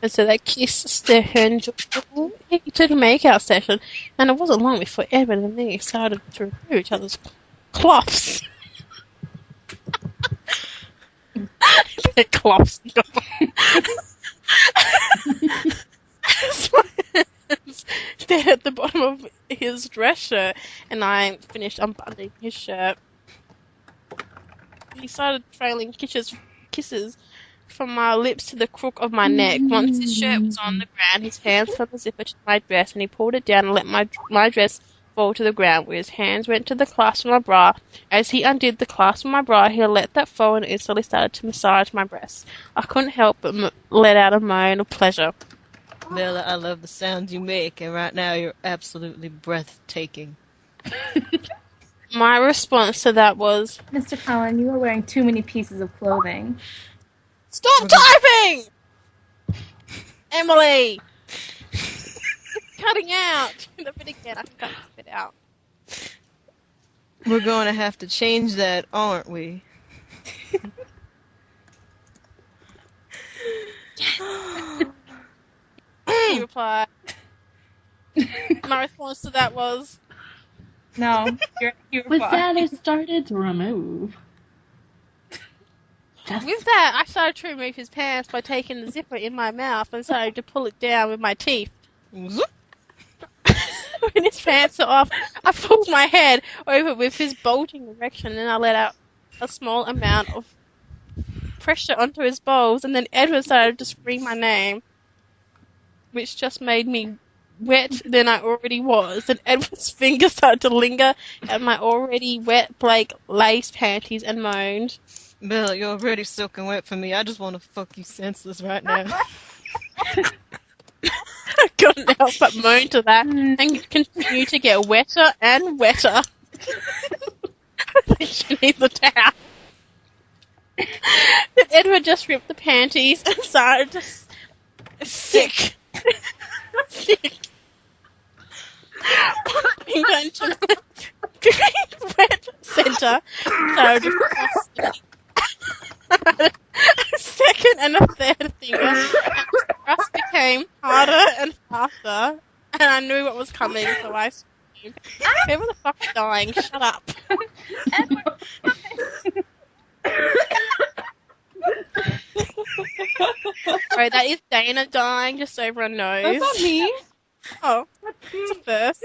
And so they kissed their hand to the makeout session, and it wasn't long before Edward and me started to remove each other's cloths. Their cloths. Stood at the bottom of his dress shirt, and I finished unbuttoning his shirt. He started trailing kisses from my lips to the crook of my neck. Once his shirt was on the ground, his hands felt the zipper to my dress, and he pulled it down and let my dress fall to the ground, where his hands went to the clasp of my bra. As he undid the clasp of my bra, he let that fall and instantly started to massage my breasts. I couldn't help but let out a moan of pleasure. Bella, I love the sounds you make, and right now you're absolutely breathtaking. My response to that was, Mr. Cullen, you are wearing too many pieces of clothing. "Stop typing! Emily! Cutting out! The bit again, I can cut this bit out." We're going to have to change that, aren't we? He replied. My response to that was, No, you With that, it started to remove. with that, I started to remove his pants by taking the zipper in my mouth and started to pull it down with my teeth. When his pants are off, I pulled my head over with his bulging erection, and I let out a small amount of pressure onto his balls, and then Edward started to scream my name, which just made me wet than I already was, and Edward's fingers started to linger at my already wet Blake lace panties and moaned. Bella, you're already soaking wet for me. I just want to fuck you senseless right now. I couldn't help but moan to that and continue to get wetter and wetter. I think she needs a towel. Then Edward just ripped the panties and started to sick. Finger into my wet centre started to cross a second and a third finger, and the thrust became harder and faster, and I knew what was coming, so I screamed, "Whoever the fuck's dying, shut up." Sorry, that is Dana dying just over her nose. That's not me. Oh, it's a first.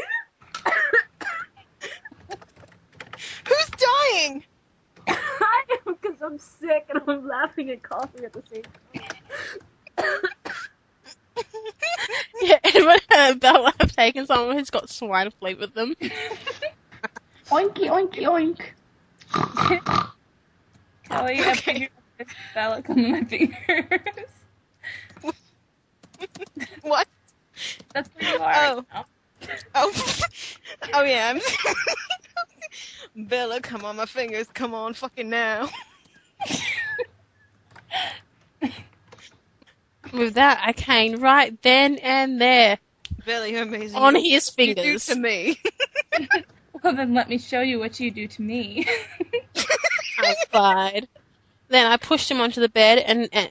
Who's dying? I am, because I'm sick and I'm laughing and coughing at the same time. Yeah, Edward and Bella have taken someone who's got swine flu with them. Oinky, oinky, oink. Kelly, I figured out Bella come in my fingers. What? That's where you are. Oh yeah. Bella, come on my fingers. Come on, fucking now. With that, I came right then and there Bella, you're amazing. on his You do fingers. to me. Well, then let me show you what you do to me. I replied. Then I pushed him onto the bed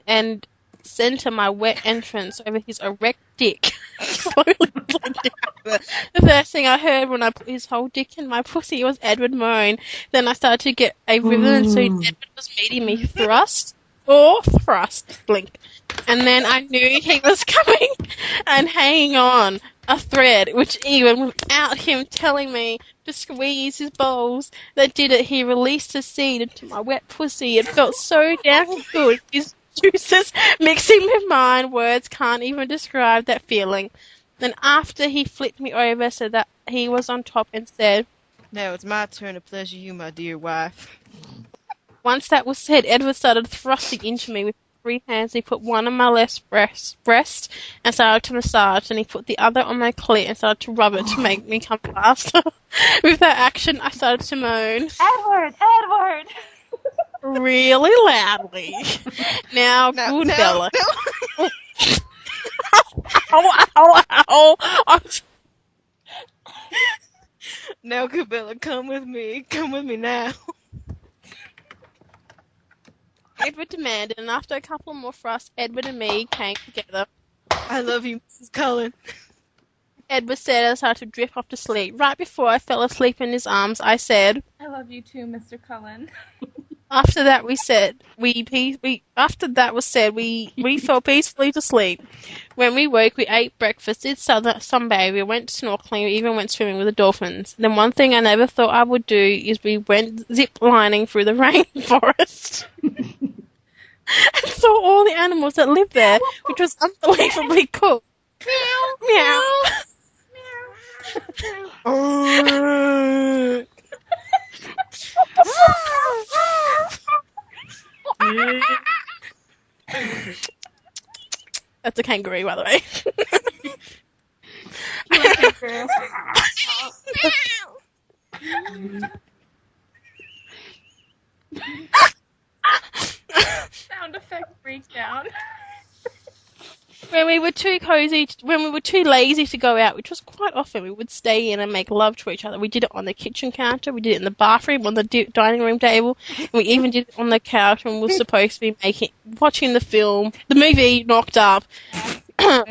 and center my wet entrance over his erect dick. Slowly slid down. The first thing I heard when I put his whole dick in my pussy was Edward moan. Then I started to get a rhythm, and soon Edward was meeting me thrust, blink. And then I knew he was coming and hanging on a thread, which even without him telling me to squeeze his balls that did it, he released his seed into my wet pussy. It felt so damn good. His juices mixing with mine, words can't even describe that feeling. Then after he flipped me over so that he was on top and said, Now it's my turn to pleasure you, my dear wife. once that was said, Edward started thrusting into me with 3 hands. He put one on my left breast and started to massage, and he put the other on my clit and started to rub it to make me come faster. With that action, I started to moan. Edward! Really loudly. Now, good Bella. No. Ow. Now, good Bella, come with me. Come with me now. Edward demanded, and after a couple more thrusts, Edward and me came together. I love you, Mrs. Cullen. Edward said as I started to drift off to sleep. Right before I fell asleep in his arms, I said, I love you too, Mr. Cullen. after that we fell peacefully to sleep. When we woke, we ate breakfast, did sunbathe, we went snorkeling, we even went swimming with the dolphins. Then one thing I never thought I would do is we went zip lining through the rainforest. And saw all the animals that lived there, which was unbelievably cool. Meow. That's a kangaroo, by the way. Sound effect breakdown. When we were too lazy to go out, which was quite often, we would stay in and make love to each other. We did it on the kitchen counter, we did it in the bathroom, on the dining room table, and we even did it on the couch when we were supposed to be watching the movie Knocked Up.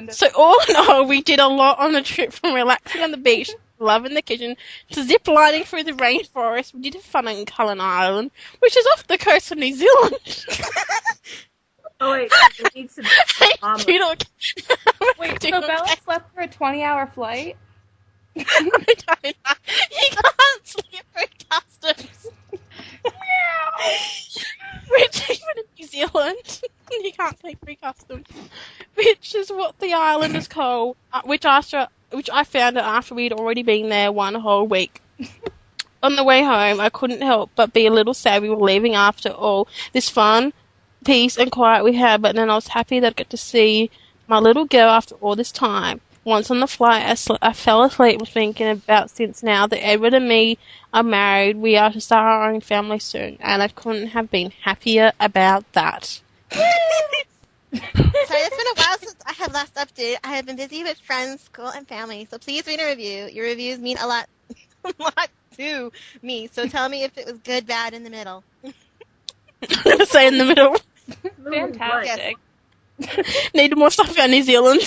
So all in all, we did a lot on the trip, from relaxing on the beach, love in the kitchen, to zip lining through the rainforest. We did have fun on Cullen Island, which is off the coast of New Zealand. Oh wait, it needs to be Wait, so Bella slept for a 20-hour flight? I don't know. You can't sleep through customs. Which, even in New Zealand, you can't sleep through customs. Which is what the island is called. Which I found out after we'd already been there one whole week. On the way home, I couldn't help but be a little sad we were leaving after all this fun, peace and quiet we had, but then I was happy that I got to see my little girl after all this time. Once on the flight, I fell asleep thinking about, since now that Edward and me are married, we are to start our own family soon, and I couldn't have been happier about that. Sorry, it's been a while since I have last updated. I have been busy with friends, school, and family, so please read a review. Your reviews mean a lot to me, so tell me if it was good, bad, in the middle. I'm going to say in the middle. Fantastic. Need more stuff about New Zealand.